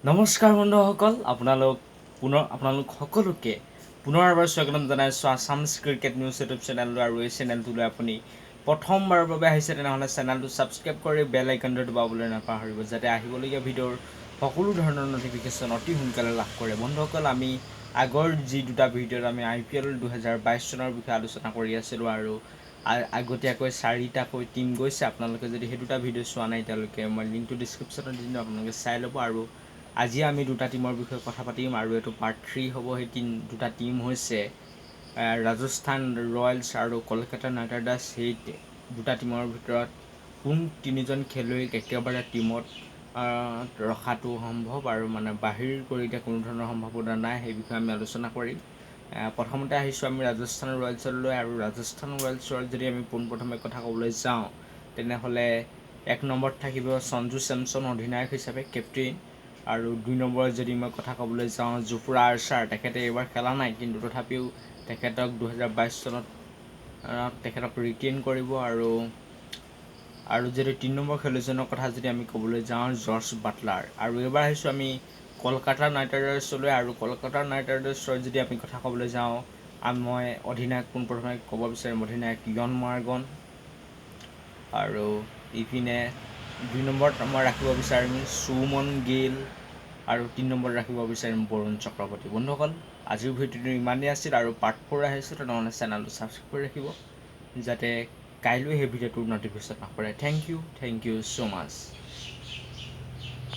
নমস্কাৰ বন্ধুসকল, আপোনালোক সকলোকে পুনৰ এবাৰ স্বাগতম জনাইছোঁ আছামছ ক্ৰিকেট নিউজ ইউটিউব চেনেলটো। আৰু এই চেনেলটোলৈ আপুনি প্ৰথমবাৰৰ বাবে আহিছে তেনেহ'লে চেনেলটো ছাবস্ক্ৰাইব কৰি বেল আইকনটো দবাবলৈ নাপাহৰিব, যাতে আহিবলগীয়া ভিডিঅ'ৰ সকলো ধৰণৰ ন'টিফিকেশ্যন অতি সোনকালে লাভ কৰে। বন্ধুসকল, আমি আগৰ যি দুটা ভিডিঅ'ত আমি IPL 2022 চনৰ বিষয়ে আলোচনা কৰি আছিলোঁ আৰু আগতীয়াকৈ 4টাকৈ টীম গৈছে। আপোনালোকে যদি সেই দুটা ভিডিঅ' চোৱা নাই এতিয়ালৈকে, মই লিংকটো ডিছক্ৰিপশ্যনত দি দিম, আপোনালোকে চাই ল'ব। আৰু আজি আমি দুটা টীমৰ বিষয়ে কথা পাতিম আৰু এইটো পাৰ্ট 3 হ'ব। সেই দুটা টীম হৈছে ৰাজস্থান ৰয়েলছ আৰু কলকাতা নাইট ৰাইডাৰ্ছ। সেই দুটা টীমৰ ভিতৰত কোন তিনিজন খেলুৱৈক একেবাৰে টীমত ৰখাটো সম্ভৱ আৰু বাহিৰ কৰি দিয়া কোনো ধৰণৰ সম্ভাৱনা নাই, সেই বিষয়ে আমি আলোচনা কৰিম। প্ৰথমতে আহিছোঁ আমি ৰাজস্থান ৰয়েলছলৈ। আৰু ৰাজস্থান ৰয়েলছৰ যদি আমি পোনপ্ৰথমে কথা ক'বলৈ যাওঁ তেনেহ'লে 1 নম্বৰত থাকিব সঞ্জু চেমছন অধিনায়ক হিচাপে কেপ্টেইন। আৰু 2 নম্বৰত যদি মই কথা ক'বলৈ যাওঁ জোফ্ৰা আৰ্চাৰ, তেখেতে এইবাৰ খেলা নাই, কিন্তু তথাপিও তেখেতক 2022 চনত তেখেতক ৰিটেইন কৰিব। আৰু যদি 3 নম্বৰ খেলুৱৈজনৰ কথা যদি আমি ক'বলৈ যাওঁ জৰ্জ বাটলাৰ। আৰু এইবাৰ আহিছোঁ আমি কলকাতা নাইট ৰাইডাৰ্ছলৈ। আৰু কলকাতা নাইট ৰাইডাৰ্ছৰ যদি আমি কথা ক'বলৈ যাওঁ, মই অধিনায়ক পোনপ্ৰথমে ক'ব বিচাৰিম অধিনায়ক ইয়ন মৰ্গন। আৰু ইপিনে 2 নম্বৰত মই ৰাখিব বিচাৰিম সুমন গিল। আৰু 3 নম্বৰত ৰাখিব বিচাৰিম বৰুণ চক্ৰৱৰ্তী। বন্ধুসকল, আজিৰ ভিডিঅ'টো ইমানেই আছিল। আৰু পাৰ্ট 4 আহিছে, তেনেহ'লে চেনেলটো ছাবস্ক্ৰাইব কৰি ৰাখিব, যাতে কাইলৈ সেই ভিডিঅ'টোৰ ন'টিফিকেশ্যন নপৰে। Thank you so' much.